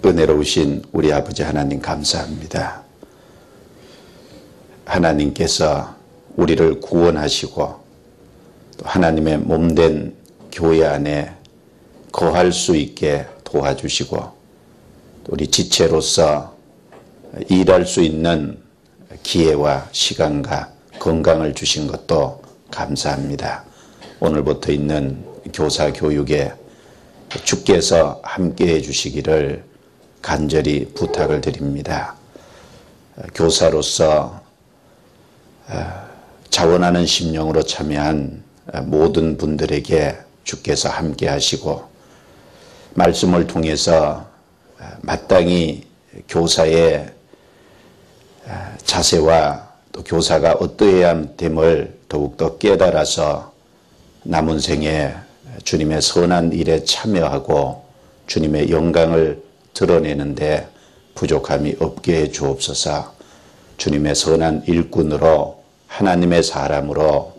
은혜로우신 우리 아버지 하나님 감사합니다. 하나님께서 우리를 구원하시고 또 하나님의 몸된 교회 안에 거할 수 있게 도와주시고 우리 지체로서 일할 수 있는 기회와 시간과 건강을 주신 것도 감사합니다. 오늘부터 있는 교사 교육에 주께서 함께해 주시기를 간절히 부탁을 드립니다. 교사로서 자원하는 심령으로 참여한 모든 분들에게 주께서 함께 하시고 말씀을 통해서 마땅히 교사의 자세와 또 교사가 어떠해야 됨을 더욱더 깨달아서 남은 생에 주님의 선한 일에 참여하고 주님의 영광을 드러내는데 부족함이 없게 해 주옵소서. 주님의 선한 일꾼으로 하나님의 사람으로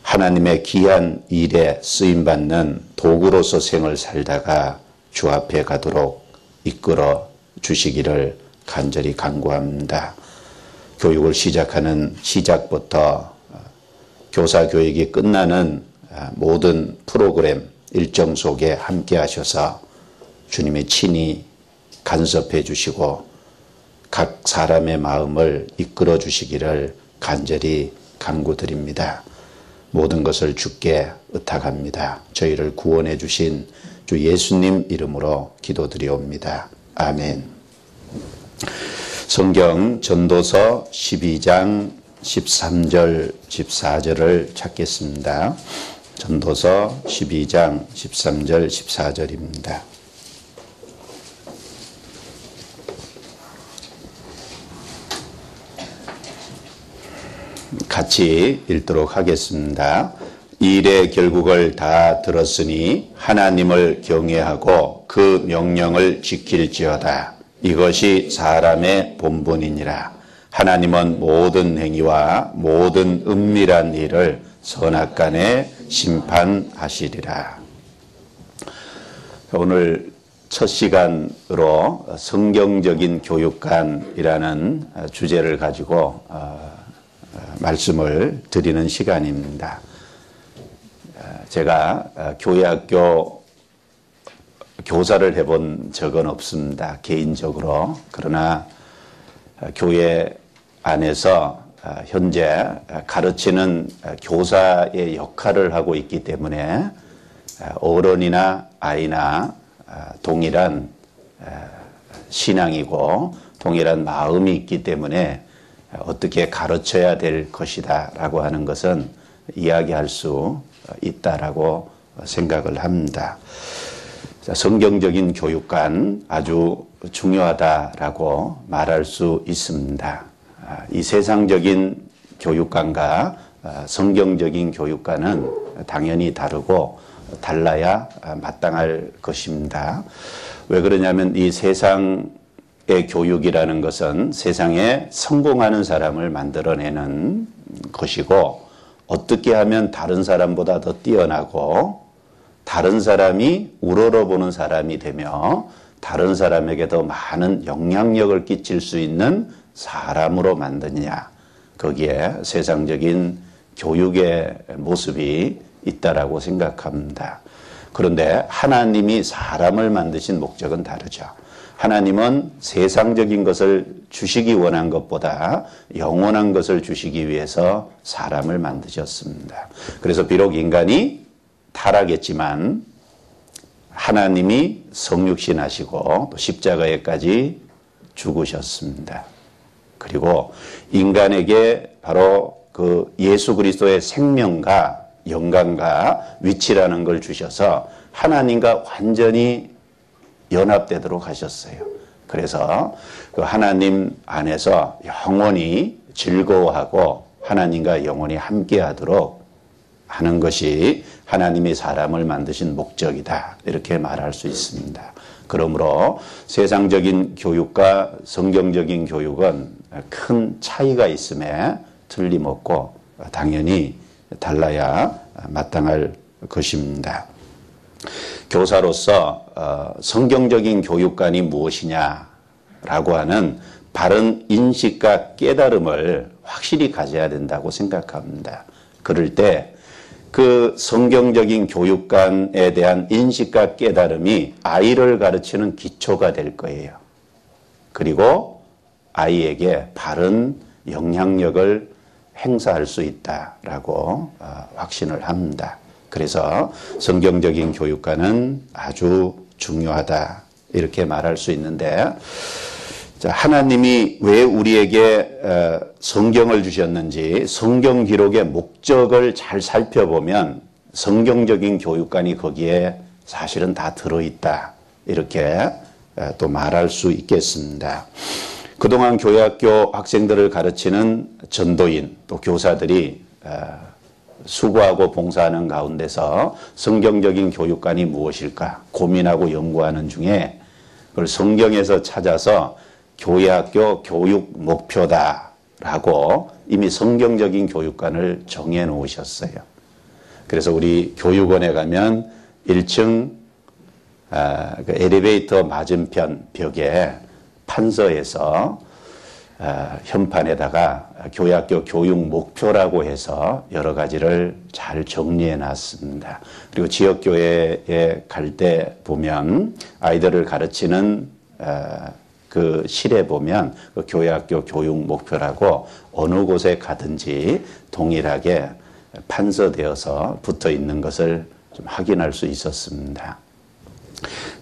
하나님의 귀한 일에 쓰임받는 도구로서 생을 살다가 주 앞에 가도록 이끌어 주시기를 간절히 간구합니다. 교육을 시작하는 시작부터 교사 교육이 끝나는 모든 프로그램 일정 속에 함께 하셔서 주님의 친히 간섭해 주시고 각 사람의 마음을 이끌어 주시기를 간절히 간구드립니다. 모든 것을 주께 의탁합니다. 저희를 구원해 주신 주 예수님 이름으로 기도드리옵니다. 아멘. 성경 전도서 12장 13절 14절을 찾겠습니다. 전도서 12장 13절 14절입니다. 같이 읽도록 하겠습니다. 일의 결국을 다 들었으니 하나님을 경외하고 그 명령을 지킬지어다. 이것이 사람의 본분이니라. 하나님은 모든 행위와 모든 은밀한 일을 선악간에 심판하시리라. 오늘 첫 시간으로 성경적인 교육관이라는 주제를 가지고 말씀을 드리는 시간입니다. 제가 교회학교 교사를 해본 적은 없습니다. 개인적으로. 그러나 교회 안에서 현재 가르치는 교사의 역할을 하고 있기 때문에 어른이나 아이나 동일한 신앙이고 동일한 마음이 있기 때문에 어떻게 가르쳐야 될 것이다 라고 하는 것은 이야기할 수 있다라고 생각을 합니다. 성경적인 교육관 아주 중요하다라고 말할 수 있습니다. 이 세상적인 교육관과 성경적인 교육관은 당연히 다르고 달라야 마땅할 것입니다. 왜 그러냐면 이 세상의 교육이라는 것은 세상에 성공하는 사람을 만들어내는 것이고 어떻게 하면 다른 사람보다 더 뛰어나고 다른 사람이 우러러보는 사람이 되며 다른 사람에게 더 많은 영향력을 끼칠 수 있는 사람으로 만드냐. 거기에 세상적인 교육의 모습이 있다라고 생각합니다. 그런데 하나님이 사람을 만드신 목적은 다르죠. 하나님은 세상적인 것을 주시기 원한 것보다 영원한 것을 주시기 위해서 사람을 만드셨습니다. 그래서 비록 인간이 타락했지만 하나님이 성육신하시고 또 십자가에까지 죽으셨습니다. 그리고 인간에게 바로 그 예수 그리스도의 생명과 영광과 위치라는 걸 주셔서 하나님과 완전히 연합되도록 하셨어요. 그래서 그 하나님 안에서 영원히 즐거워하고 하나님과 영원히 함께하도록 하는 것이 하나님이 사람을 만드신 목적이다. 이렇게 말할 수 있습니다. 그러므로 세상적인 교육과 성경적인 교육은 큰 차이가 있음에 틀림없고 당연히 달라야 마땅할 것입니다. 교사로서 성경적인 교육관이 무엇이냐라고 하는 바른 인식과 깨달음을 확실히 가져야 된다고 생각합니다. 그럴 때 그 성경적인 교육관에 대한 인식과 깨달음이 아이를 가르치는 기초가 될 거예요. 그리고 아이에게 바른 영향력을 행사할 수 있다라고 확신을 합니다. 그래서 성경적인 교육관은 아주 중요하다 이렇게 말할 수 있는데, 자, 하나님이 왜 우리에게 성경을 주셨는지 성경 기록의 목적을 잘 살펴보면 성경적인 교육관이 거기에 사실은 다 들어있다 이렇게 또 말할 수 있겠습니다. 그동안 교회학교 학생들을 가르치는 전도인 또 교사들이 수고하고 봉사하는 가운데서 성경적인 교육관이 무엇일까 고민하고 연구하는 중에 그걸 성경에서 찾아서 교회학교 교육 목표다라고 이미 성경적인 교육관을 정해 놓으셨어요. 그래서 우리 교육원에 가면 1층 그 엘리베이터 맞은편 벽에 판서에서 현판에다가 교회학교 교육 목표라고 해서 여러 가지를 잘 정리해 놨습니다. 그리고 지역교회에 갈 때 보면 아이들을 가르치는 그 실에 보면 그 교회학교 교육 목표라고 어느 곳에 가든지 동일하게 판서되어서 붙어 있는 것을 좀 확인할 수 있었습니다.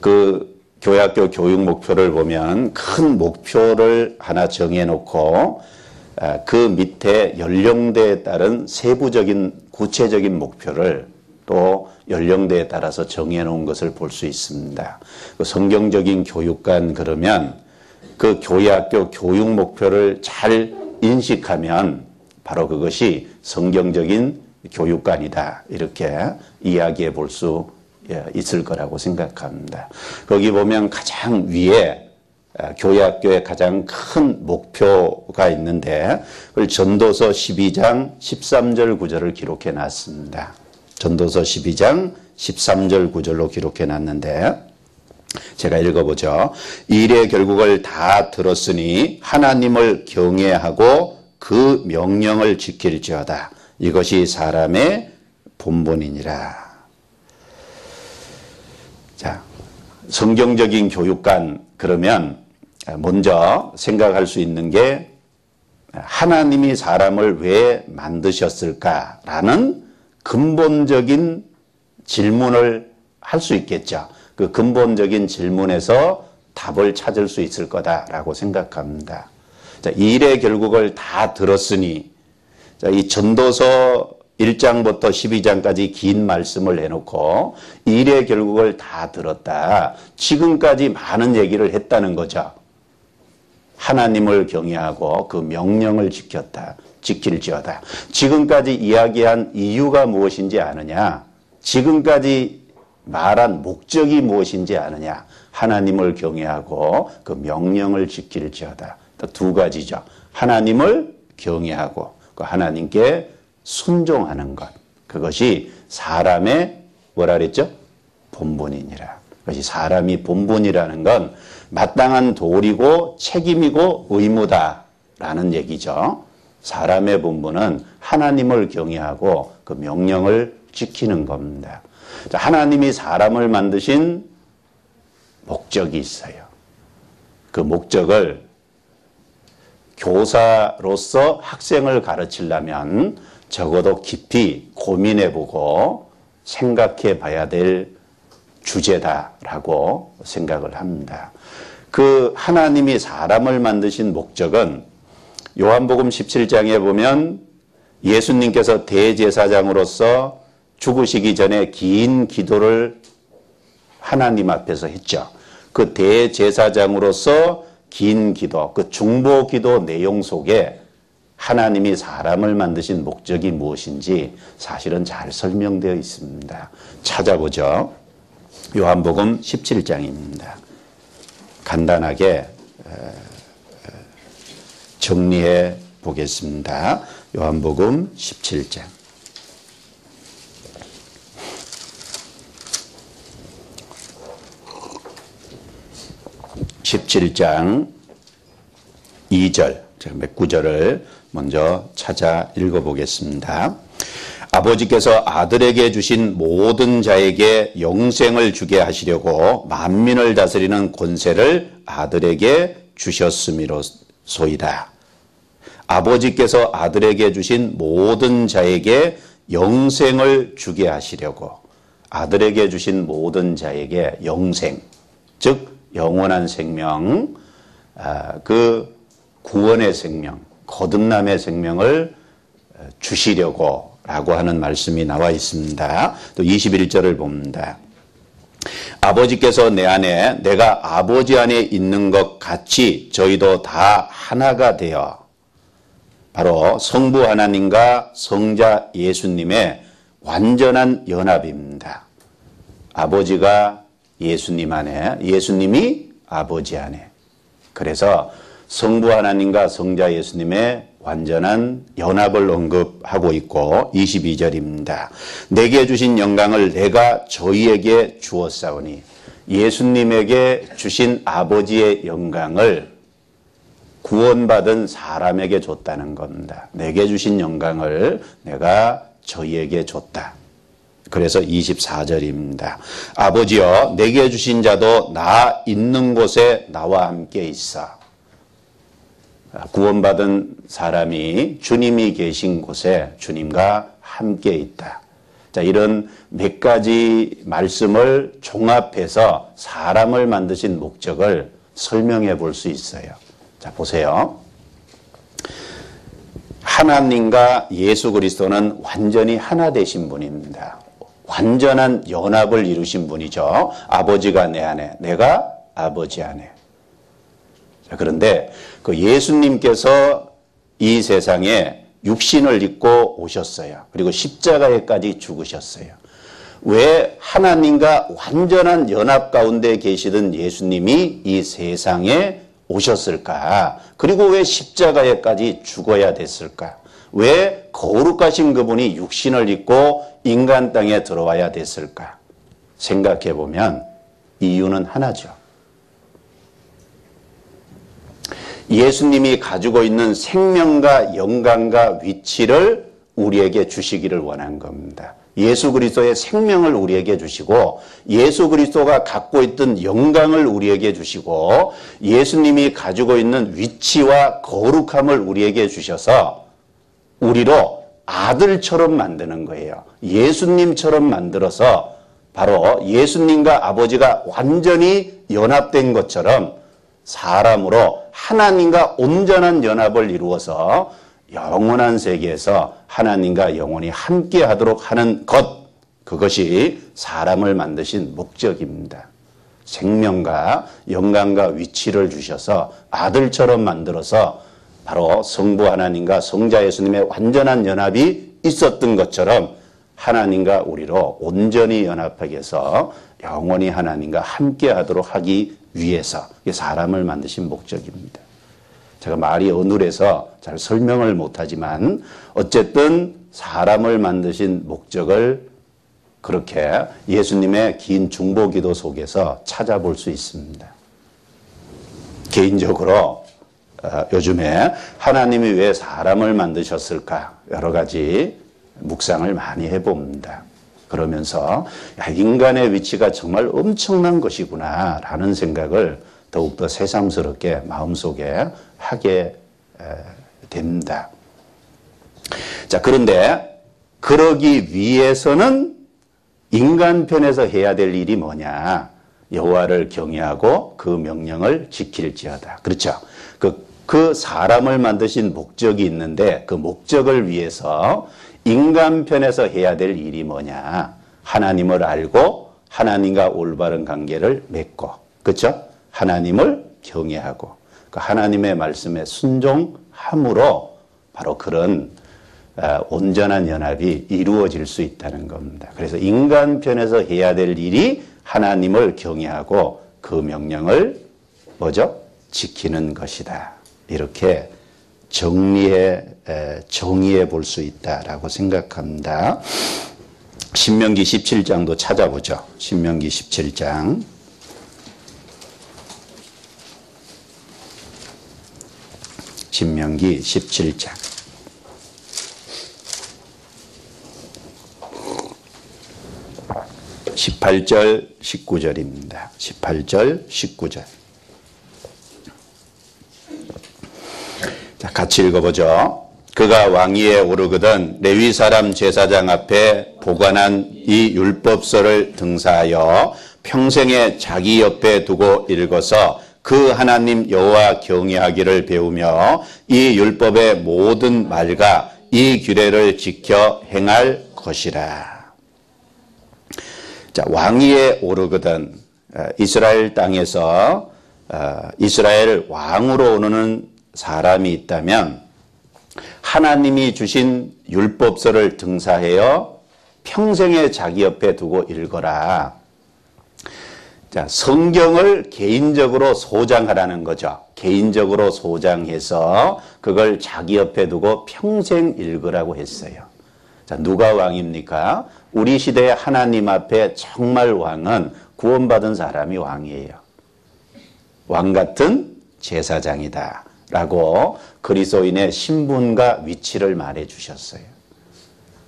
그 교회학교 교육 목표를 보면 큰 목표를 하나 정해놓고 그 밑에 연령대에 따른 세부적인 구체적인 목표를 또 연령대에 따라서 정해놓은 것을 볼 수 있습니다. 그 성경적인 교육관 그러면 그 교회학교 교육 목표를 잘 인식하면 바로 그것이 성경적인 교육관이다 이렇게 이야기해 볼 수 있을 거라고 생각합니다. 거기 보면 가장 위에 교회학교의 가장 큰 목표가 있는데 그걸 전도서 12장 13절 9절을 기록해 놨습니다. 전도서 12장 13절 9절로 기록해 놨는데 제가 읽어보죠. 일의 결국을 다 들었으니 하나님을 경외하고 그 명령을 지킬지어다. 이것이 사람의 본분이니라. 자, 성경적인 교육관 그러면 먼저 생각할 수 있는 게 하나님이 사람을 왜 만드셨을까라는 근본적인 질문을 할 수 있겠죠. 그 근본적인 질문에서 답을 찾을 수 있을 거다라고 생각합니다. 자, 일의 결국을 다 들었으니 자, 이 전도서 1장부터 12장까지 긴 말씀을 해놓고 일의 결국을 다 들었다. 지금까지 많은 얘기를 했다는 거죠. 하나님을 경외하고 그 명령을 지킬지어다. 지금까지 이야기한 이유가 무엇인지 아느냐? 지금까지 말한 목적이 무엇인지 아느냐? 하나님을 경외하고 그 명령을 지킬지어다. 두 가지죠. 하나님을 경외하고 그 하나님께 순종하는 것. 그것이 사람의 뭐라 그랬죠? 본분이니라. 그것이 사람이 본분이라는 건 마땅한 도리고 책임이고 의무다라는 얘기죠. 사람의 본분은 하나님을 경외하고 그 명령을 지키는 겁니다. 자, 하나님이 사람을 만드신 목적이 있어요. 그 목적을 교사로서 학생을 가르치려면 적어도 깊이 고민해보고 생각해 봐야 될 주제다라고 생각을 합니다. 그 하나님이 사람을 만드신 목적은 요한복음 17장에 보면 예수님께서 대제사장으로서 죽으시기 전에 긴 기도를 하나님 앞에서 했죠. 그 대제사장으로서 긴 기도, 그 중보 기도 내용 속에 하나님이 사람을 만드신 목적이 무엇인지 사실은 잘 설명되어 있습니다. 찾아보죠. 요한복음 17장입니다. 간단하게 정리해 보겠습니다. 요한복음 17장. 17장 2절, 몇 구절을 먼저 찾아 읽어보겠습니다. 아버지께서 아들에게 주신 모든 자에게 영생을 주게 하시려고 만민을 다스리는 권세를 아들에게 주셨음이로소이다. 아버지께서 아들에게 주신 모든 자에게 영생을 주게 하시려고, 아들에게 주신 모든 자에게 영생, 즉 영원한 생명, 그 구원의 생명, 거듭남의 생명을 주시려고 라고 하는 말씀이 나와 있습니다. 또 21절을 봅니다. 아버지께서 내 안에, 내가 아버지 안에 있는 것 같이 저희도 다 하나가 되어, 바로 성부 하나님과 성자 예수님의 완전한 연합입니다. 아버지가 예수님 안에, 예수님이 아버지 안에. 그래서 성부 하나님과 성자 예수님의 완전한 연합을 언급하고 있고, 22절입니다. 내게 주신 영광을 내가 저희에게 주었사오니, 예수님에게 주신 아버지의 영광을 구원받은 사람에게 줬다는 겁니다. 내게 주신 영광을 내가 저희에게 줬다. 그래서 24절입니다. 아버지여, 내게 주신 자도 나 있는 곳에 나와 함께 있어. 구원받은 사람이 주님이 계신 곳에 주님과 함께 있다. 자, 이런 몇 가지 말씀을 종합해서 사람을 만드신 목적을 설명해 볼 수 있어요. 자, 보세요. 하나님과 예수 그리스도는 완전히 하나 되신 분입니다. 완전한 연합을 이루신 분이죠. 아버지가 내 안에, 내가 아버지 안에. 자, 그런데 그 예수님께서 이 세상에 육신을 입고 오셨어요. 그리고 십자가에까지 죽으셨어요. 왜 하나님과 완전한 연합 가운데 계시던 예수님이 이 세상에 오셨을까? 그리고 왜 십자가에까지 죽어야 됐을까? 왜 거룩하신 그분이 육신을 입고 인간 땅에 들어와야 됐을까? 생각해 보면 이유는 하나죠. 예수님이 가지고 있는 생명과 영광과 위치를 우리에게 주시기를 원한 겁니다. 예수 그리스도의 생명을 우리에게 주시고, 예수 그리스도가 갖고 있던 영광을 우리에게 주시고, 예수님이 가지고 있는 위치와 거룩함을 우리에게 주셔서 우리로 아들처럼 만드는 거예요. 예수님처럼 만들어서 바로 예수님과 아버지가 완전히 연합된 것처럼 사람으로 하나님과 온전한 연합을 이루어서 영원한 세계에서 하나님과 영원히 함께 하도록 하는 것, 그것이 사람을 만드신 목적입니다. 생명과 영광과 위치를 주셔서 아들처럼 만들어서 바로 성부 하나님과 성자 예수님의 완전한 연합이 있었던 것처럼 하나님과 우리로 온전히 연합하게 해서 영원히 하나님과 함께 하도록 하기 위해서 사람을 만드신 목적입니다. 제가 말이 어눌해서 잘 설명을 못하지만 어쨌든 사람을 만드신 목적을 그렇게 예수님의 긴 중보기도 속에서 찾아볼 수 있습니다. 개인적으로 요즘에 하나님이 왜 사람을 만드셨을까 여러 가지 묵상을 많이 해봅니다. 그러면서 인간의 위치가 정말 엄청난 것이구나 라는 생각을 더욱더 새삼스럽게 마음속에 하게 됩니다. 자, 그런데 그러기 위해서는 인간 편에서 해야 될 일이 뭐냐? 여호와를 경외하고 그 명령을 지킬지어다. 그렇죠? 그 사람을 만드신 목적이 있는데 그 목적을 위해서 인간 편에서 해야 될 일이 뭐냐? 하나님을 알고 하나님과 올바른 관계를 맺고, 그렇죠? 하나님을 경외하고 그 하나님의 말씀에 순종함으로 바로 그런 온전한 연합이 이루어질 수 있다는 겁니다. 그래서 인간 편에서 해야 될 일이 하나님을 경외하고 그 명령을 뭐죠? 지키는 것이다. 이렇게 정리해 볼 수 있다라고 생각합니다. 신명기 17장도 찾아보죠. 신명기 17장. 신명기 17장. 18절, 19절입니다. 18절, 19절. 자, 같이 읽어보죠. 그가 왕위에 오르거든 레위 사람 제사장 앞에 보관한 이 율법서를 등사하여 평생에 자기 옆에 두고 읽어서 그 하나님 여호와 경외하기를 배우며 이 율법의 모든 말과 이 규례를 지켜 행할 것이라. 자, 왕위에 오르거든 이스라엘 땅에서 이스라엘 왕으로 오르는 사람이 있다면 하나님이 주신 율법서를 등사하여 평생에 자기 옆에 두고 읽어라. 자, 성경을 개인적으로 소장하라는 거죠. 개인적으로 소장해서 그걸 자기 옆에 두고 평생 읽으라고 했어요. 자, 누가 왕입니까? 우리 시대의 하나님 앞에 정말 왕은 구원받은 사람이 왕이에요. 왕 같은 제사장이다 라고 그리스도인의 신분과 위치를 말해 주셨어요.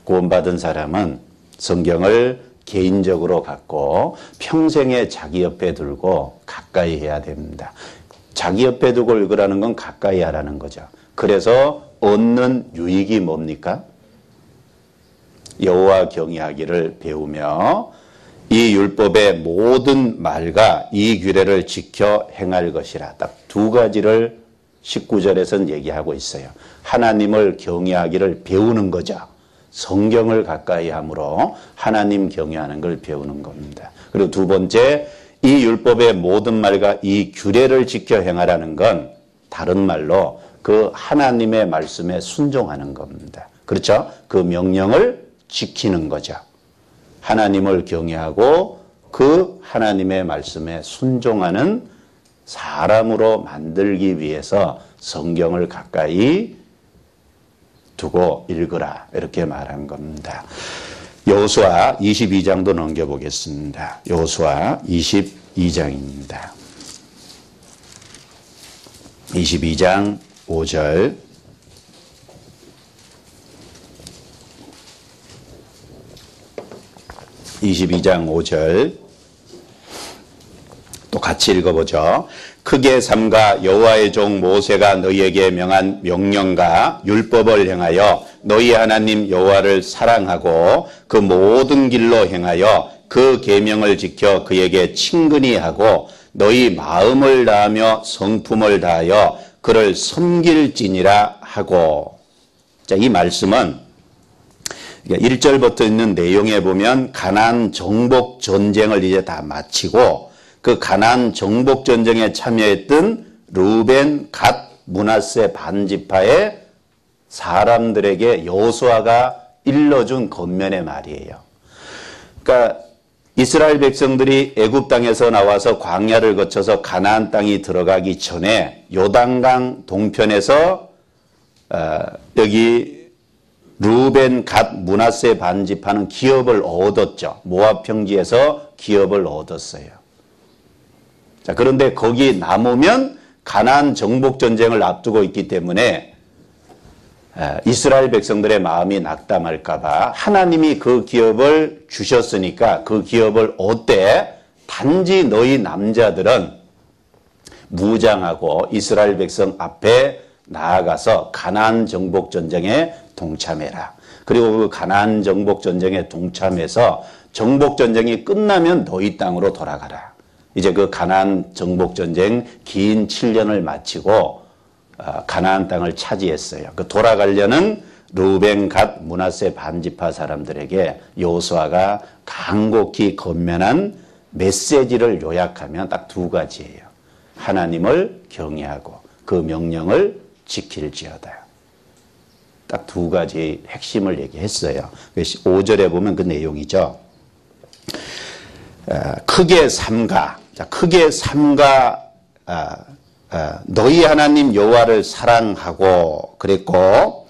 구원받은 사람은 성경을 개인적으로 갖고 평생에 자기 옆에 두고 가까이 해야 됩니다. 자기 옆에 두고 읽으라는 건 가까이 하라는 거죠. 그래서 얻는 유익이 뭡니까? 여호와 경외하기를 배우며 이 율법의 모든 말과 이 규례를 지켜 행할 것이라. 딱 두 가지를 19절에서는 얘기하고 있어요. 하나님을 경외하기를 배우는 거죠. 성경을 가까이 함으로 하나님 경외하는 걸 배우는 겁니다. 그리고 두 번째, 이 율법의 모든 말과 이 규례를 지켜 행하라는 건 다른 말로 그 하나님의 말씀에 순종하는 겁니다. 그렇죠? 그 명령을 지키는 거죠. 하나님을 경외하고 그 하나님의 말씀에 순종하는 사람으로 만들기 위해서 성경을 가까이 두고 읽으라 이렇게 말한 겁니다. 여호수아 22장도 넘겨보겠습니다. 여호수아 22장입니다. 22장 5절. 또 같이 읽어보죠. 크게 삼가 여호와의 종 모세가 너희에게 명한 명령과 율법을 행하여 너희 하나님 여호와를 사랑하고 그 모든 길로 행하여 그 계명을 지켜 그에게 친근히 하고 너희 마음을 다하며 성품을 다하여 그를 섬길지니라 하고. 자, 이 말씀은 1절부터 있는 내용에 보면 가나안 정복 전쟁을 이제 다 마치고 그 가나안 정복 전쟁에 참여했던 루벤, 갓, 므낫세 반지파의 사람들에게 여호수아가 일러준 권면의 말이에요. 그러니까 이스라엘 백성들이 애굽 땅에서 나와서 광야를 거쳐서 가나안 땅이 들어가기 전에 요단강 동편에서 여기 루벤, 갓, 므낫세 반지파는 기업을 얻었죠. 모압 평지에서 기업을 얻었어요. 자, 그런데 거기 남으면 가나안 정복 전쟁을 앞두고 있기 때문에 이스라엘 백성들의 마음이 낙담할까 봐 하나님이 그 기업을 주셨으니까 그 기업을 얻되 단지 너희 남자들은 무장하고 이스라엘 백성 앞에 나아가서 가나안 정복 전쟁에 동참해라. 그리고 그 가나안 정복 전쟁에 동참해서 정복 전쟁이 끝나면 너희 땅으로 돌아가라. 이제 그 가나안 정복 전쟁 긴 7년을 마치고 가나안 땅을 차지했어요. 그 돌아가려는 루벤, 갓, 므낫세 반지파 사람들에게 여호수아가 간곡히 권면한 메시지를 요약하면 딱 두 가지예요. 하나님을 경외하고 그 명령을 지킬지어다. 딱 두 가지 핵심을 얘기했어요. 5절에 보면 그 내용이죠. 크게 삼가. 자, 크게 삼가 너희 하나님 여호와를 사랑하고 그랬고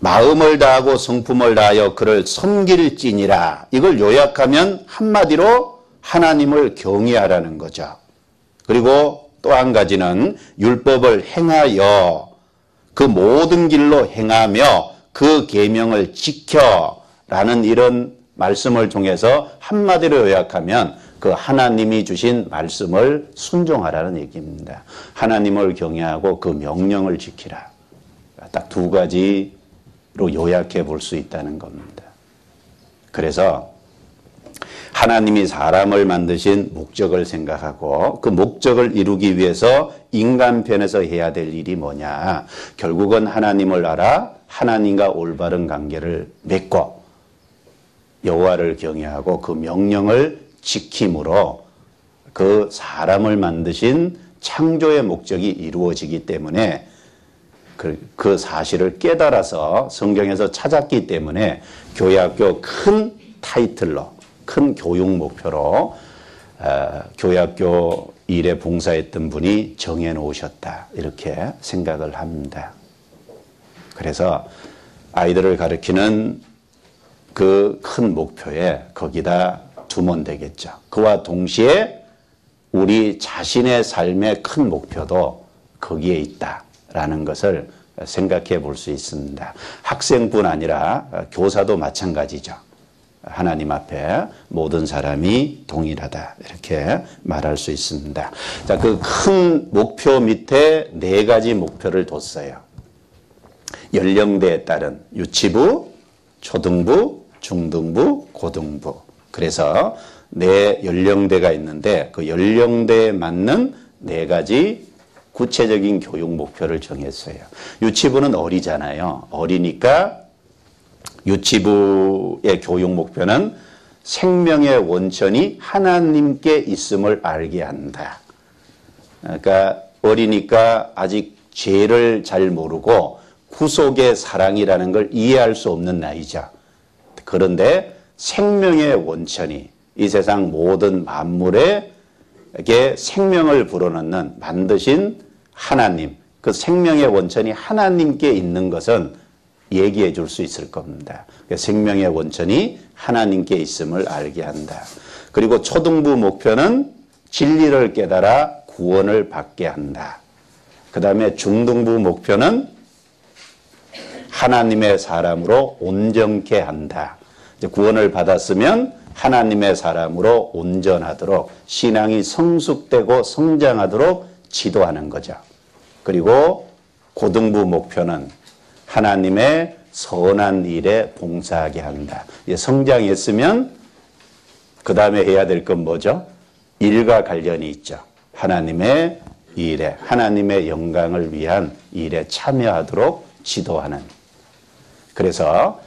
마음을 다하고 성품을 다하여 그를 섬길지니라. 이걸 요약하면 한마디로 하나님을 경외하라는 거죠. 그리고 또 한 가지는 율법을 행하여 그 모든 길로 행하며 그 계명을 지켜라는 이런 말씀을 통해서 한마디로 요약하면 그 하나님이 주신 말씀을 순종하라는 얘기입니다. 하나님을 경외하고 그 명령을 지키라. 딱 두 가지로 요약해 볼 수 있다는 겁니다. 그래서 하나님이 사람을 만드신 목적을 생각하고 그 목적을 이루기 위해서 인간편에서 해야 될 일이 뭐냐. 결국은 하나님을 알아 하나님과 올바른 관계를 맺고 여호와를 경외하고 그 명령을 지킴으로 그 사람을 만드신 창조의 목적이 이루어지기 때문에 그 사실을 깨달아서 성경에서 찾았기 때문에 교회학교 큰 타이틀로 큰 교육 목표로 교회학교 일에 봉사했던 분이 정해놓으셨다 이렇게 생각을 합니다. 그래서 아이들을 가르치는 그 큰 목표에 거기다 두면 되겠죠. 그와 동시에 우리 자신의 삶의 큰 목표도 거기에 있다라는 것을 생각해 볼 수 있습니다. 학생뿐 아니라 교사도 마찬가지죠. 하나님 앞에 모든 사람이 동일하다 이렇게 말할 수 있습니다. 자, 그 큰 목표 밑에 네 가지 목표를 뒀어요. 연령대에 따른 유치부, 초등부, 중등부, 고등부. 그래서 네 연령대가 있는데 그 연령대에 맞는 네 가지 구체적인 교육 목표를 정했어요. 유치부는 어리잖아요. 어리니까 유치부의 교육 목표는 생명의 원천이 하나님께 있음을 알게 한다. 그러니까 어리니까 아직 죄를 잘 모르고 구속의 사랑이라는 걸 이해할 수 없는 나이죠. 그런데 생명의 원천이 이 세상 모든 만물에게 생명을 불어넣는 만드신 하나님, 그 생명의 원천이 하나님께 있는 것은 얘기해 줄 수 있을 겁니다. 생명의 원천이 하나님께 있음을 알게 한다. 그리고 초등부 목표는 진리를 깨달아 구원을 받게 한다. 그 다음에 중등부 목표는 하나님의 사람으로 온전케 한다. 이제 구원을 받았으면 하나님의 사람으로 온전하도록 신앙이 성숙되고 성장하도록 지도하는 거죠. 그리고 고등부 목표는 하나님의 선한 일에 봉사하게 한다. 이제 성장했으면 그 다음에 해야 될 건 뭐죠? 일과 관련이 있죠. 하나님의 일에, 하나님의 영광을 위한 일에 참여하도록 지도하는. 그래서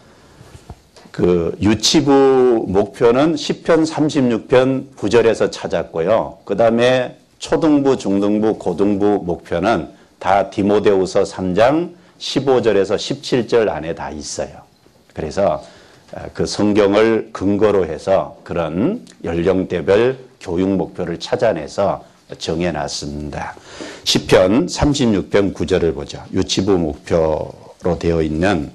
그 유치부 목표는 시편 36편 9절에서 찾았고요. 그 다음에 초등부, 중등부, 고등부 목표는 다 디모데후서 3장 15절에서 17절 안에 다 있어요. 그래서 그 성경을 근거로 해서 그런 연령대별 교육 목표를 찾아내서 정해놨습니다. 시편 36편 9절을 보죠. 유치부 목표로 되어 있는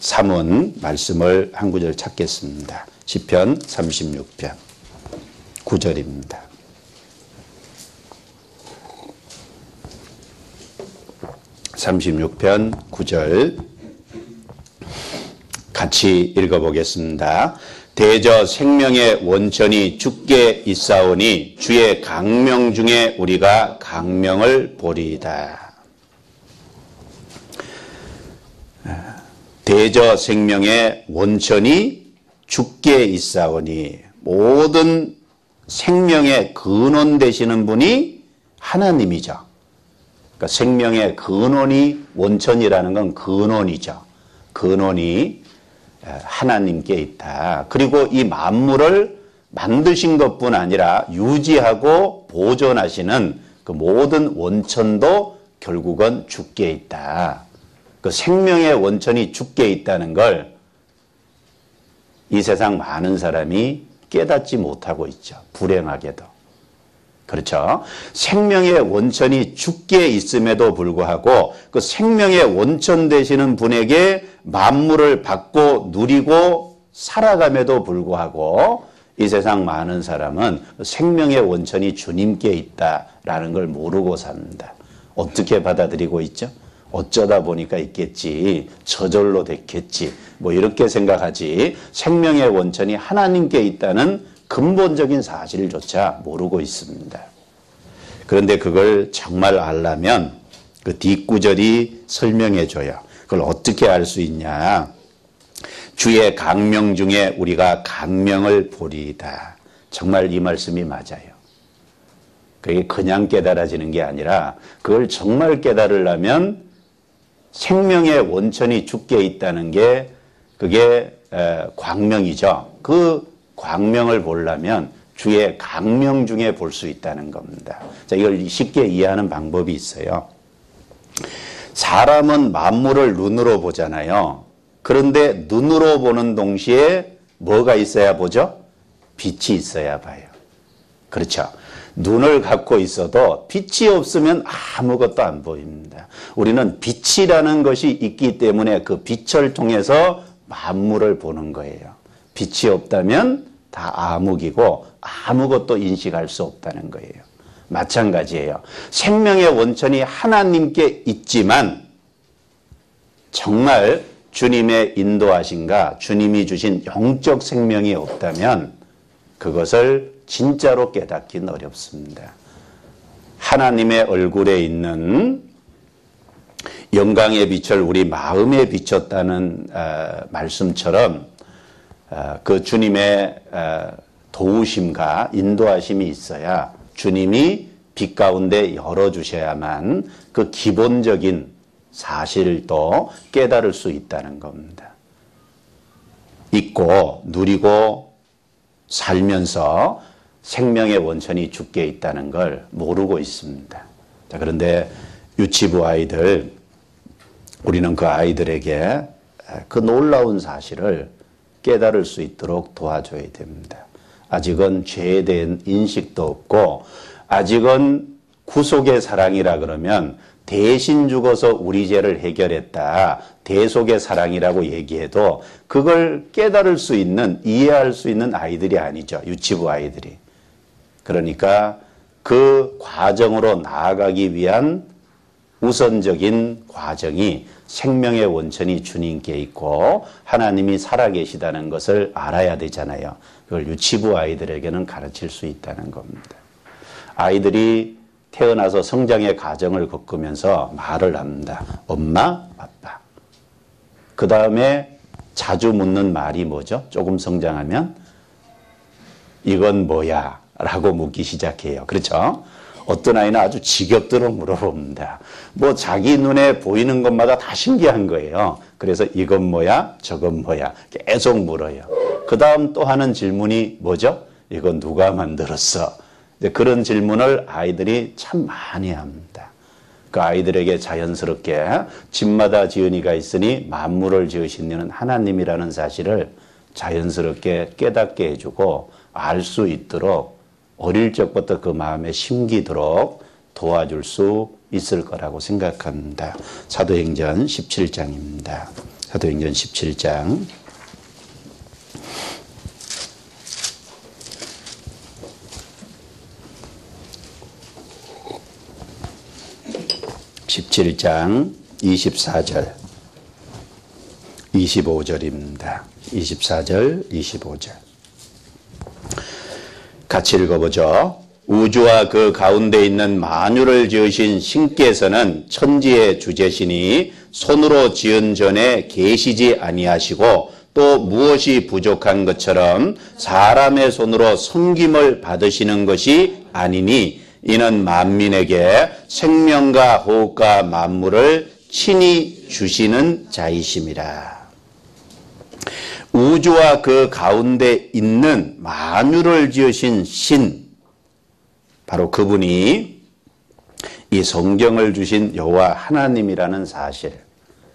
삼은 말씀을 한 구절 찾겠습니다. 시편 36편 9절입니다. (36편) 9절 같이 읽어보겠습니다. 대저 생명의 원천이 주께 있사오니 주의 강명 중에 우리가 강명을 보리이다. 대저 생명의 원천이 주께 있사오니 모든 생명의 근원 되시는 분이 하나님이죠. 그러니까 생명의 근원이 원천이라는 건 근원이죠. 근원이 하나님께 있다. 그리고 이 만물을 만드신 것뿐 아니라 유지하고 보존하시는 그 모든 원천도 결국은 주께 있다. 그 생명의 원천이 주께 있다는 걸 이 세상 많은 사람이 깨닫지 못하고 있죠. 불행하게도. 그렇죠. 생명의 원천이 주께 있음에도 불구하고 그 생명의 원천 되시는 분에게 만물을 받고 누리고 살아감에도 불구하고 이 세상 많은 사람은 생명의 원천이 주님께 있다라는 걸 모르고 삽니다. 어떻게 받아들이고 있죠? 어쩌다 보니까 있겠지, 저절로 됐겠지, 뭐 이렇게 생각하지, 생명의 원천이 하나님께 있다는 근본적인 사실조차 모르고 있습니다. 그런데 그걸 정말 알려면 그 뒷구절이 설명해 줘요. 그걸 어떻게 알 수 있냐? 주의 강명 중에 우리가 강명을 보리이다. 정말 이 말씀이 맞아요. 그게 그냥 깨달아지는 게 아니라 그걸 정말 깨달으려면 생명의 원천이 주께 있다는 게 그게 광명이죠. 그 광명을 보려면 주의 강명 중에 볼 수 있다는 겁니다. 자, 이걸 쉽게 이해하는 방법이 있어요. 사람은 만물을 눈으로 보잖아요. 그런데 눈으로 보는 동시에 뭐가 있어야 보죠? 빛이 있어야 봐요. 그렇죠? 눈을 갖고 있어도 빛이 없으면 아무것도 안 보입니다. 우리는 빛이라는 것이 있기 때문에 그 빛을 통해서 만물을 보는 거예요. 빛이 없다면 다 암흑이고 아무것도 인식할 수 없다는 거예요. 마찬가지예요. 생명의 원천이 하나님께 있지만 정말 주님의 인도하심과 주님이 주신 영적 생명이 없다면 그것을 진짜로 깨닫기는 어렵습니다. 하나님의 얼굴에 있는 영광의 빛을 우리 마음에 비췄다는 말씀처럼 그 주님의 도우심과 인도하심이 있어야 주님이 빛 가운데 열어주셔야만 그 기본적인 사실을 또 깨달을 수 있다는 겁니다. 있고 누리고 살면서 생명의 원천이 주께 있다는 걸 모르고 있습니다. 자, 그런데 유치부 아이들, 우리는 그 아이들에게 그 놀라운 사실을 깨달을 수 있도록 도와줘야 됩니다. 아직은 죄에 대한 인식도 없고 아직은 구속의 사랑이라 그러면 대신 죽어서 우리 죄를 해결했다, 대속의 사랑이라고 얘기해도 그걸 깨달을 수 있는, 이해할 수 있는 아이들이 아니죠. 유치부 아이들이. 그러니까 그 과정으로 나아가기 위한 우선적인 과정이 생명의 원천이 주님께 있고 하나님이 살아계시다는 것을 알아야 되잖아요. 그걸 유치부 아이들에게는 가르칠 수 있다는 겁니다. 아이들이 태어나서 성장의 과정을 겪으면서 말을 합니다. 엄마, 아빠. 그 다음에 자주 묻는 말이 뭐죠? 조금 성장하면 이건 뭐야? 라고 묻기 시작해요. 그렇죠? 어떤 아이는 아주 지겹도록 물어봅니다. 뭐 자기 눈에 보이는 것마다 다 신기한 거예요. 그래서 이건 뭐야? 저건 뭐야? 계속 물어요. 그 다음 또 하는 질문이 뭐죠? 이건 누가 만들었어? 그런 질문을 아이들이 참 많이 합니다. 그 아이들에게 자연스럽게 집마다 지은이가 있으니 만물을 지으신 이는 하나님이라는 사실을 자연스럽게 깨닫게 해주고 알 수 있도록 어릴 적부터 그 마음에 심기도록 도와줄 수 있을 거라고 생각합니다. 사도행전 17장입니다. 사도행전 17장. 17장 24절, 25절입니다. 24절, 25절. 같이 읽어보죠. 우주와 그 가운데 있는 만유를 지으신 신께서는 천지의 주제시니 손으로 지은 전에 계시지 아니하시고 또 무엇이 부족한 것처럼 사람의 손으로 섬김을 받으시는 것이 아니니 이는 만민에게 생명과 호흡과 만물을 친히 주시는 자이심이라. 우주와 그 가운데 있는 만유를 지으신 신, 바로 그분이 이 성경을 주신 여호와 하나님이라는 사실,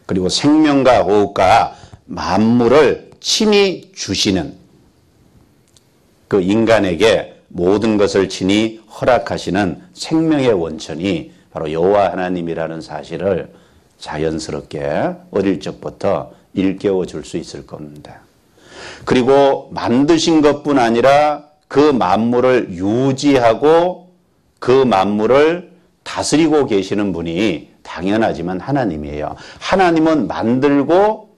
그리고 생명과 호흡과 만물을 친히 주시는, 그 인간에게 모든 것을 친히 허락하시는 생명의 원천이 바로 여호와 하나님이라는 사실을 자연스럽게 어릴 적부터 일깨워 줄 수 있을 겁니다. 그리고 만드신 것뿐 아니라 그 만물을 유지하고 그 만물을 다스리고 계시는 분이 당연하지만 하나님이에요. 하나님은 만들고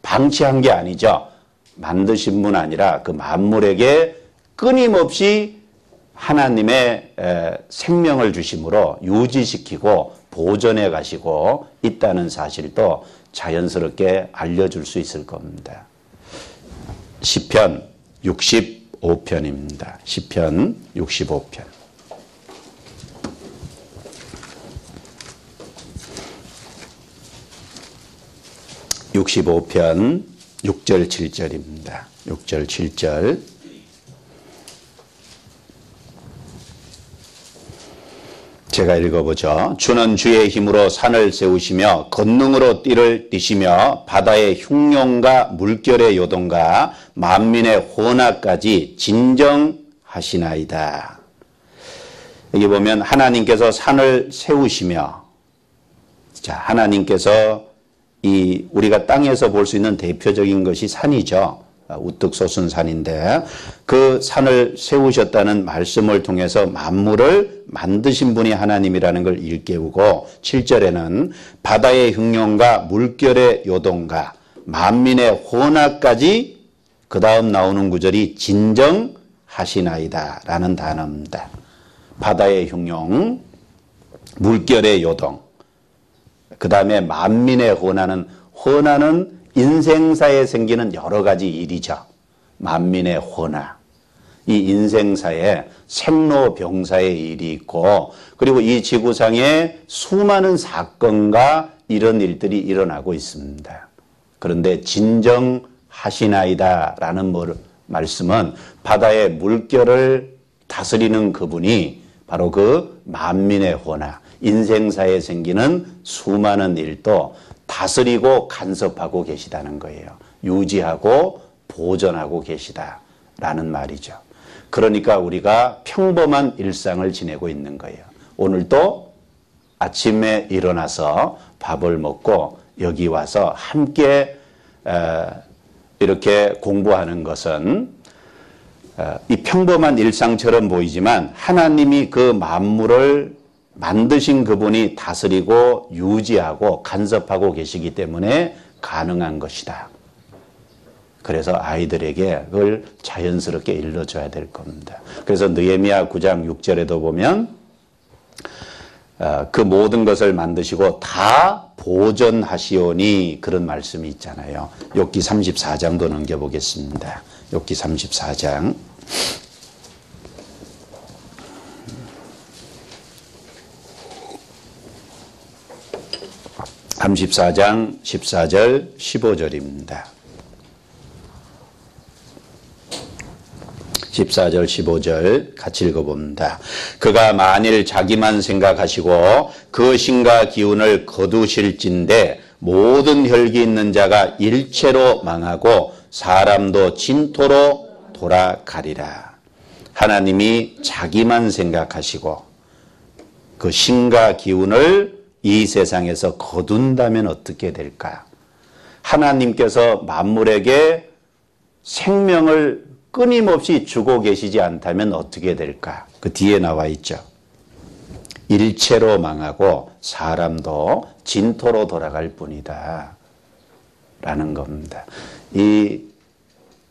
방치한 게 아니죠. 만드신 분 아니라 그 만물에게 끊임없이 하나님의 생명을 주심으로 유지시키고 보존해 가시고 있다는 사실도 자연스럽게 알려줄 수 있을 겁니다. 시편 65편입니다. 시편 65편. 65편 6절 7절입니다. 6절 7절. 제가 읽어보죠. 주는 주의 힘으로 산을 세우시며 권능으로 띠를 띠시며 바다의 흉룡과 물결의 요동과 만민의 혼합까지 진정하시나이다. 여기 보면 하나님께서 산을 세우시며, 자, 하나님께서 우리가 땅에서 볼 수 있는 대표적인 것이 산이죠. 우뚝 솟은 산인데 그 산을 세우셨다는 말씀을 통해서 만물을 만드신 분이 하나님이라는 걸 일깨우고 7절에는 바다의 흉룡과 물결의 요동과 만민의 혼합까지 그 다음 나오는 구절이 진정하시나이다 라는 단어입니다. 바다의 흉룡, 물결의 요동, 그 다음에 만민의 혼화는 인생사에 생기는 여러 가지 일이죠. 만민의 혼화. 이 인생사에 생로병사의 일이 있고 그리고 이 지구상에 수많은 사건과 이런 일들이 일어나고 있습니다. 그런데 진정하시나이다 라는 말씀은 바다의 물결을 다스리는 그분이 바로 그 만민의 혼화, 인생사에 생기는 수많은 일도 다스리고 간섭하고 계시다는 거예요. 유지하고 보존하고 계시다라는 말이죠. 그러니까 우리가 평범한 일상을 지내고 있는 거예요. 오늘도 아침에 일어나서 밥을 먹고 여기 와서 함께 이렇게 공부하는 것은 이 평범한 일상처럼 보이지만 하나님이 그 만물을 만드신 그분이 다스리고 유지하고 간섭하고 계시기 때문에 가능한 것이다. 그래서 아이들에게 그걸 자연스럽게 일러줘야 될 겁니다. 그래서 느헤미야 9장 6절에도 보면 그 모든 것을 만드시고 다 보존하시오니 그런 말씀이 있잖아요. 욥기 34장도 넘겨보겠습니다. 욥기 34장. 34장 14절 15절입니다. 14절 15절 같이 읽어봅니다. 그가 만일 자기만 생각하시고 그 신과 기운을 거두실진대 모든 혈기 있는 자가 일체로 망하고 사람도 진토로 돌아가리라. 하나님이 자기만 생각하시고 그 신과 기운을 이 세상에서 거둔다면 어떻게 될까? 하나님께서 만물에게 생명을 끊임없이 주고 계시지 않다면 어떻게 될까? 그 뒤에 나와 있죠. 일체로 망하고 사람도 진토로 돌아갈 뿐이다 라는 겁니다. 이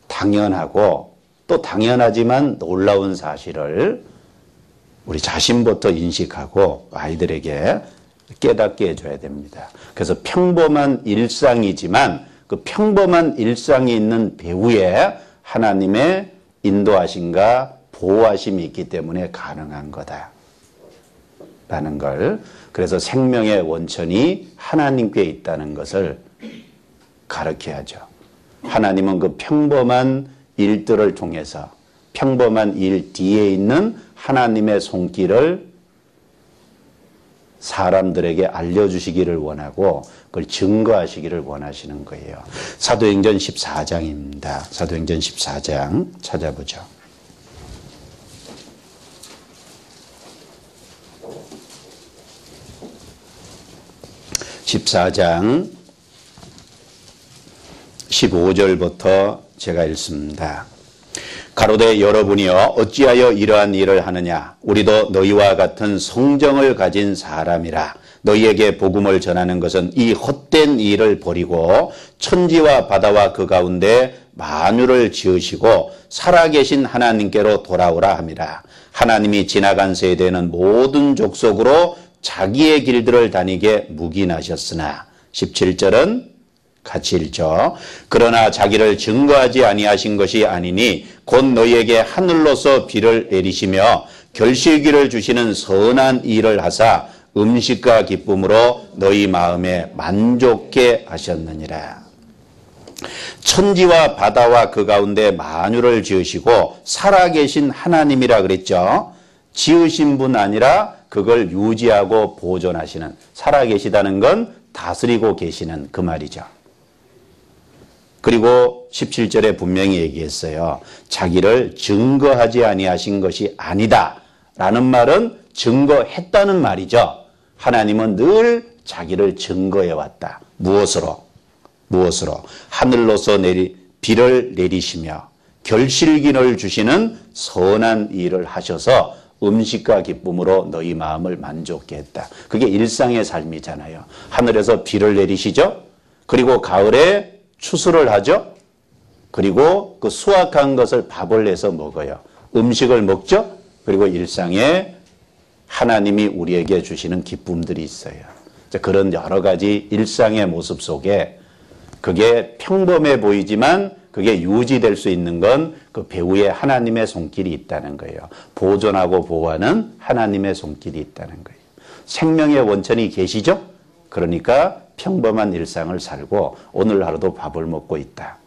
당연하고 또 당연하지만 놀라운 사실을 우리 자신부터 인식하고 아이들에게 깨닫게 해줘야 됩니다. 그래서 평범한 일상이지만 그 평범한 일상이 있는 배후에 하나님의 인도하심과 보호하심이 있기 때문에 가능한 거다 라는 걸, 그래서 생명의 원천이 하나님께 있다는 것을 가르쳐야죠. 하나님은 그 평범한 일들을 통해서 평범한 일 뒤에 있는 하나님의 손길을 사람들에게 알려주시기를 원하고 그걸 증거하시기를 원하시는 거예요. 사도행전 14장입니다. 사도행전 14장 찾아보죠. 15절부터 제가 읽습니다. 가로되 여러분이여 어찌하여 이러한 일을 하느냐. 우리도 너희와 같은 성정을 가진 사람이라. 너희에게 복음을 전하는 것은 이 헛된 일을 버리고 천지와 바다와 그 가운데 만유를 지으시고 살아계신 하나님께로 돌아오라 함이라. 하나님이 지나간 세대는 모든 족속으로 자기의 길들을 다니게 묵인하셨으나 17절은 같이 읽죠. 그러나 자기를 증거하지 아니하신 것이 아니니 곧 너희에게 하늘로서 비를 내리시며 결실기를 주시는 선한 일을 하사 음식과 기쁨으로 너희 마음에 만족케 하셨느니라. 천지와 바다와 그 가운데 만유를 지으시고 살아계신 하나님이라 그랬죠. 지으신 분 아니라 그걸 유지하고 보존하시는, 살아계시다는 건 다스리고 계시는 그 말이죠. 그리고 17절에 분명히 얘기했어요. 자기를 증거하지 아니하신 것이 아니다 라는 말은 증거했다는 말이죠. 하나님은 늘 자기를 증거해왔다. 무엇으로? 하늘로서 비를 내리시며 결실기를 주시는 선한 일을 하셔서 음식과 기쁨으로 너희 마음을 만족케 했다. 그게 일상의 삶이잖아요. 하늘에서 비를 내리시죠. 그리고 가을에 추수를 하죠. 그리고 그 수확한 것을 밥을 내서 먹어요. 음식을 먹죠. 그리고 일상에 하나님이 우리에게 주시는 기쁨들이 있어요. 그런 여러 가지 일상의 모습 속에 그게 평범해 보이지만 그게 유지될 수 있는 건 그 배후에 하나님의 손길이 있다는 거예요. 보존하고 보호하는 하나님의 손길이 있다는 거예요. 생명의 원천이 계시죠? 그러니까 평범한 일상을 살고 오늘 하루도 밥을 먹고 있다.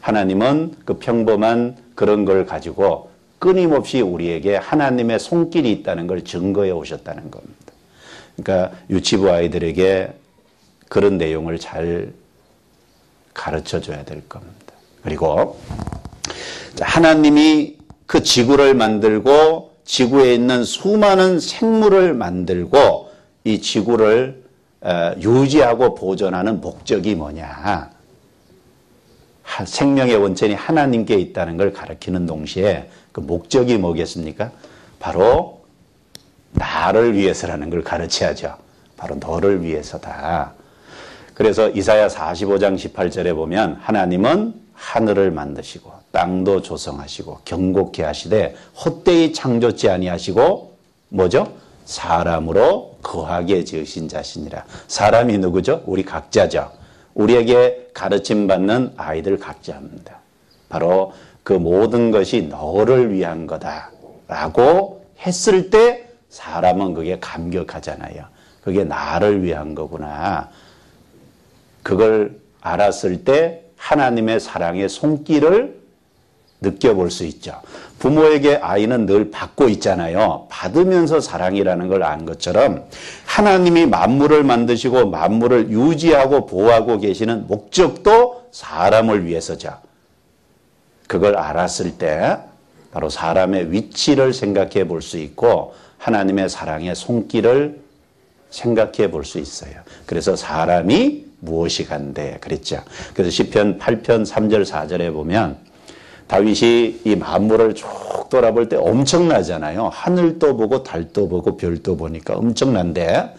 하나님은 그 평범한 그런 걸 가지고 끊임없이 우리에게 하나님의 손길이 있다는 걸 증거해 오셨다는 겁니다. 그러니까 유치부 아이들에게 그런 내용을 잘 가르쳐 줘야 될 겁니다. 그리고 하나님이 그 지구를 만들고 지구에 있는 수많은 생물을 만들고 이 지구를 유지하고 보존하는 목적이 뭐냐. 생명의 원천이 하나님께 있다는 걸 가르치는 동시에 그 목적이 뭐겠습니까? 바로 나를 위해서라는 걸 가르쳐야죠. 바로 너를 위해서다. 그래서 이사야 45장 18절에 보면 하나님은 하늘을 만드시고 땅도 조성하시고 경곡케 하시되 헛되이 창조치 아니하시고 뭐죠? 사람으로 거하게 지으신 자신이라. 사람이 누구죠? 우리 각자죠. 우리에게 가르침받는 아이들 각자입니다. 바로 그 모든 것이 너를 위한 거다라고 했을 때 사람은 그게 감격하잖아요. 그게 나를 위한 거구나. 그걸 알았을 때 하나님의 사랑의 손길을 느껴볼 수 있죠. 부모에게 아이는 늘 받고 있잖아요. 받으면서 사랑이라는 걸 안 것처럼 하나님이 만물을 만드시고 만물을 유지하고 보호하고 계시는 목적도 사람을 위해서죠. 그걸 알았을 때 바로 사람의 위치를 생각해 볼 수 있고 하나님의 사랑의 손길을 생각해 볼 수 있어요. 그래서 사람이 무엇이 간대 그랬죠. 그래서 시편 8편 3절 4절에 보면 다윗이 이 만물을 쭉 돌아볼 때 엄청나잖아요. 하늘도 보고 달도 보고 별도 보니까 엄청난데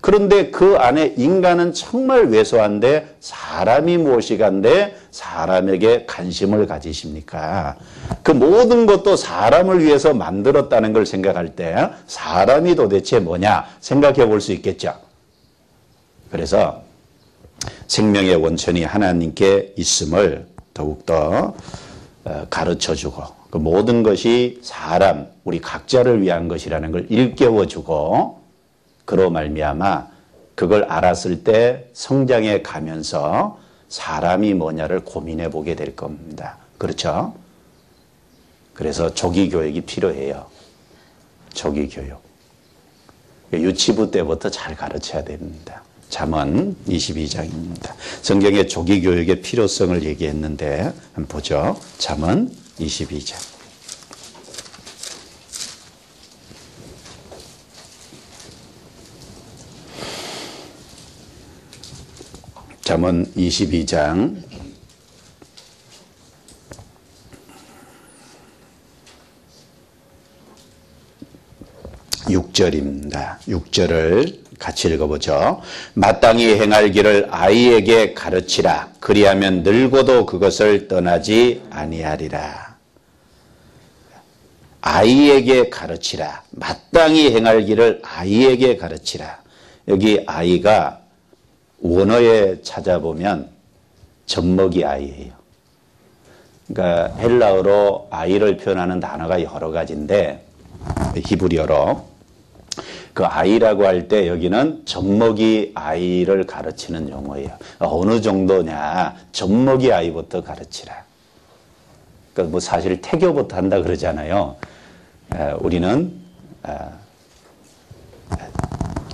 그런데 그 안에 인간은 정말 왜소한데 사람이 무엇이 간데 사람에게 관심을 가지십니까? 그 모든 것도 사람을 위해서 만들었다는 걸 생각할 때 사람이 도대체 뭐냐 생각해 볼 수 있겠죠. 그래서 생명의 원천이 하나님께 있음을 더욱더 가르쳐주고 그 모든 것이 사람, 우리 각자를 위한 것이라는 걸 일깨워주고 그로 말미암아 그걸 알았을 때 성장해 가면서 사람이 뭐냐를 고민해 보게 될 겁니다. 그렇죠? 그래서 조기 교육이 필요해요. 조기 교육. 유치부 때부터 잘 가르쳐야 됩니다. 잠언 22장입니다. 성경의 조기 교육의 필요성을 얘기했는데 한번 보죠. 잠언 22장. 잠언 22장 6절입니다. 6절을 같이 읽어보죠. 마땅히 행할 길을 아이에게 가르치라. 그리하면 늙어도 그것을 떠나지 아니하리라. 아이에게 가르치라. 마땅히 행할 길을 아이에게 가르치라. 여기 아이가 원어에 찾아보면 젖먹이 아이예요. 그러니까 헬라어로 아이를 표현하는 단어가 여러 가지인데 히브리어로 그 아이라고 할 때 여기는 젖먹이 아이를 가르치는 용어예요. 어느 정도냐? 젖먹이 아이부터 가르치라. 그러니까 뭐 사실 태교부터 한다 그러잖아요. 우리는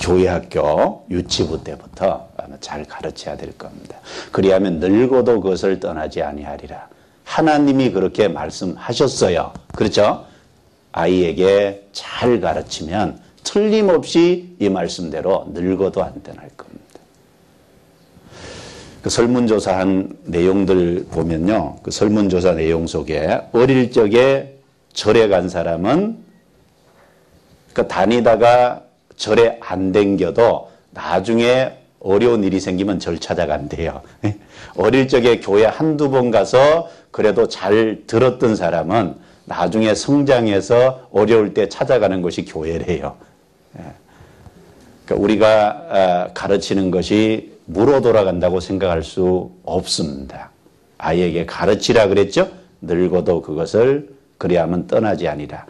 교회 학교 유치부 때부터 잘 가르쳐야 될 겁니다. 그리하면 늙어도 그것을 떠나지 아니하리라. 하나님이 그렇게 말씀하셨어요. 그렇죠? 아이에게 잘 가르치면 틀림없이 이 말씀대로 늙어도 안 떠날 겁니다. 그 설문조사한 내용들 보면요. 그 설문조사 내용 속에 어릴 적에 절에 간 사람은 그 다니다가 절에 안 댕겨도 나중에 어려운 일이 생기면 절 찾아간대요. 어릴 적에 교회 한두 번 가서 그래도 잘 들었던 사람은 나중에 성장해서 어려울 때 찾아가는 것이 교회래요. 그러니까 우리가 가르치는 것이 무로 돌아간다고 생각할 수 없습니다. 아이에게 가르치라 그랬죠? 늙어도 그것을 그리하면 떠나지 아니라.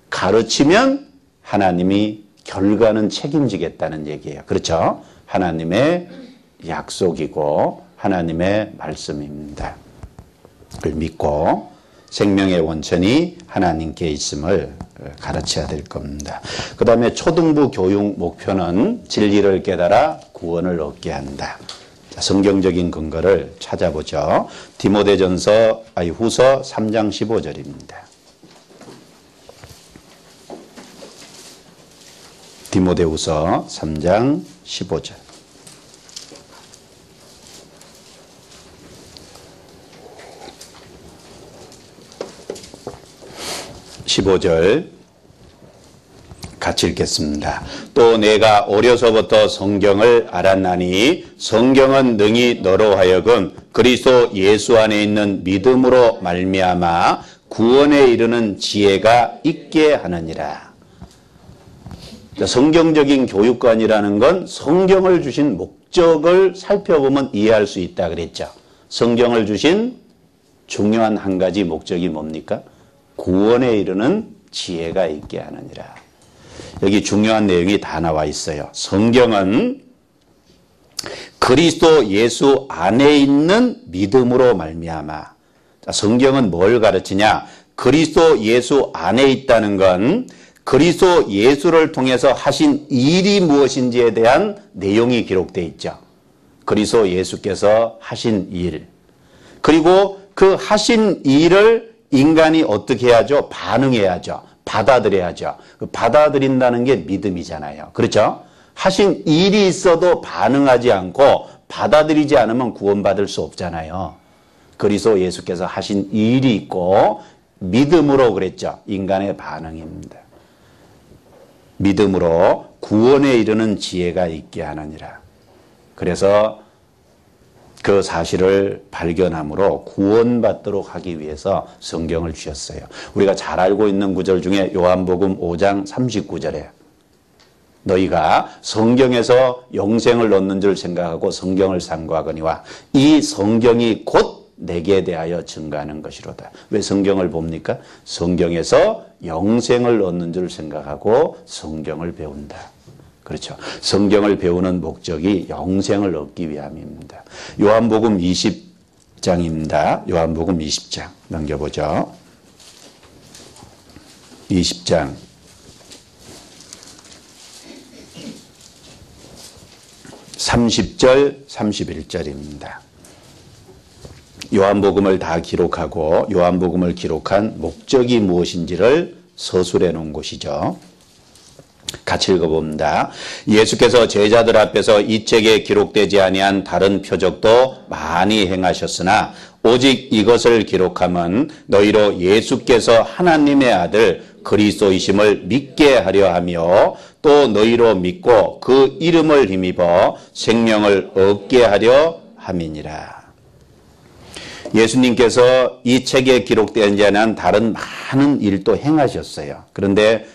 가르치면 하나님이 결과는 책임지겠다는 얘기예요. 그렇죠? 하나님의 약속이고 하나님의 말씀입니다. 그걸 믿고 생명의 원천이 하나님께 있음을 가르쳐야 될 겁니다. 그 다음에 초등부 교육 목표는 진리를 깨달아 구원을 얻게 한다. 성경적인 근거를 찾아보죠. 후서 3장 15절입니다. 디모데후서 3장 15절. 15절 같이 읽겠습니다. 또 내가 어려서부터 성경을 알았나니 성경은 능히 너로 하여금 그리스도 예수 안에 있는 믿음으로 말미암아 구원에 이르는 지혜가 있게 하느니라. 성경적인 교육관이라는 건 성경을 주신 목적을 살펴보면 이해할 수 있다 그랬죠. 성경을 주신 중요한 한 가지 목적이 뭡니까? 구원에 이르는 지혜가 있게 하느니라. 여기 중요한 내용이 다 나와 있어요. 성경은 그리스도 예수 안에 있는 믿음으로 말미암아. 성경은 뭘 가르치냐? 그리스도 예수 안에 있다는 건 그리스도 예수를 통해서 하신 일이 무엇인지에 대한 내용이 기록되어 있죠. 그리스도 예수께서 하신 일. 그리고 그 하신 일을 인간이 어떻게 해야죠? 반응해야죠. 받아들여야죠. 받아들인다는 게 믿음이잖아요. 그렇죠? 하신 일이 있어도 반응하지 않고 받아들이지 않으면 구원받을 수 없잖아요. 그리스도 예수께서 하신 일이 있고 믿음으로 그랬죠. 인간의 반응입니다. 믿음으로 구원에 이르는 지혜가 있게 하느니라. 그래서 그 사실을 발견함으로 구원받도록 하기 위해서 성경을 주셨어요. 우리가 잘 알고 있는 구절 중에 요한복음 5장 39절에 너희가 성경에서 영생을 얻는 줄 생각하고 성경을 상고하거니와 이 성경이 곧 내게 대하여 증거하는 것이로다. 왜 성경을 봅니까? 성경에서 영생을 얻는 줄 생각하고 성경을 배운다. 그렇죠. 성경을 배우는 목적이 영생을 얻기 위함입니다. 요한복음 20장입니다. 요한복음 20장 넘겨보죠. 20장 30절 31절입니다. 요한복음을 다 기록하고 요한복음을 기록한 목적이 무엇인지를 서술해 놓은 곳이죠. 같이 읽어봅니다. 예수께서 제자들 앞에서 이 책에 기록되지 아니한 다른 표적도 많이 행하셨으나 오직 이것을 기록함은 너희로 예수께서 하나님의 아들 그리스도이심을 믿게 하려 하며 또 너희로 믿고 그 이름을 힘입어 생명을 얻게 하려 함이니라. 예수님께서 이 책에 기록되지 않은 다른 많은 일도 행하셨어요. 그런데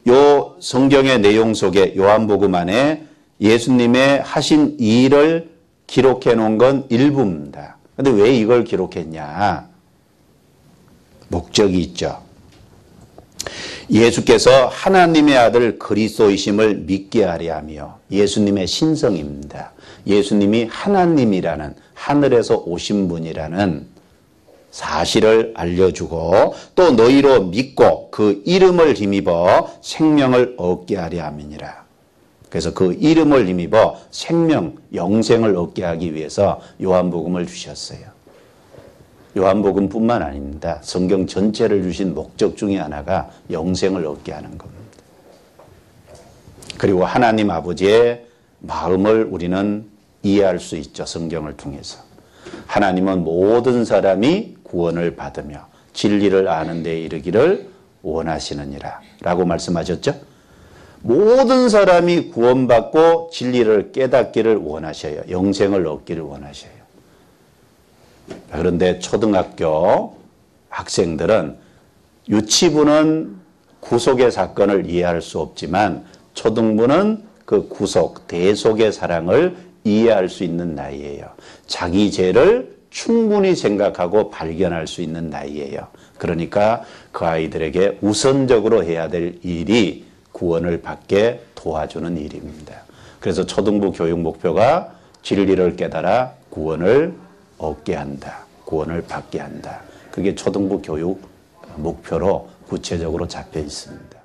요 성경의 내용 속에 요한복음 안에 예수님의 하신 일을 기록해 놓은 건 일부입니다. 그런데 왜 이걸 기록했냐? 목적이 있죠. 예수께서 하나님의 아들 그리스도이심을 믿게 하려 하며 예수님의 신성입니다. 예수님이 하나님이라는 하늘에서 오신 분이라는 사실을 알려주고 또 너희로 믿고 그 이름을 힘입어 생명을 얻게 하려 함이니라. 그래서 그 이름을 힘입어 생명, 영생을 얻게 하기 위해서 요한복음을 주셨어요. 요한복음뿐만 아닙니다. 성경 전체를 주신 목적 중에 하나가 영생을 얻게 하는 겁니다. 그리고 하나님 아버지의 마음을 우리는 이해할 수 있죠. 성경을 통해서. 하나님은 모든 사람이 구원을 받으며 진리를 아는 데 이르기를 원하시느니라 라고 말씀하셨죠. 모든 사람이 구원받고 진리를 깨닫기를 원하셔요. 영생을 얻기를 원하셔요. 그런데 초등학교 학생들은 유치부는 구속의 사건을 이해할 수 없지만 초등부는 그 구속, 대속의 사랑을 이해할 수 있는 나이예요. 자기 죄를 충분히 생각하고 발견할 수 있는 나이예요. 그러니까 그 아이들에게 우선적으로 해야 될 일이 구원을 받게 도와주는 일입니다. 그래서 초등부 교육 목표가 진리를 깨달아 구원을 얻게 한다. 구원을 받게 한다. 그게 초등부 교육 목표로 구체적으로 잡혀 있습니다.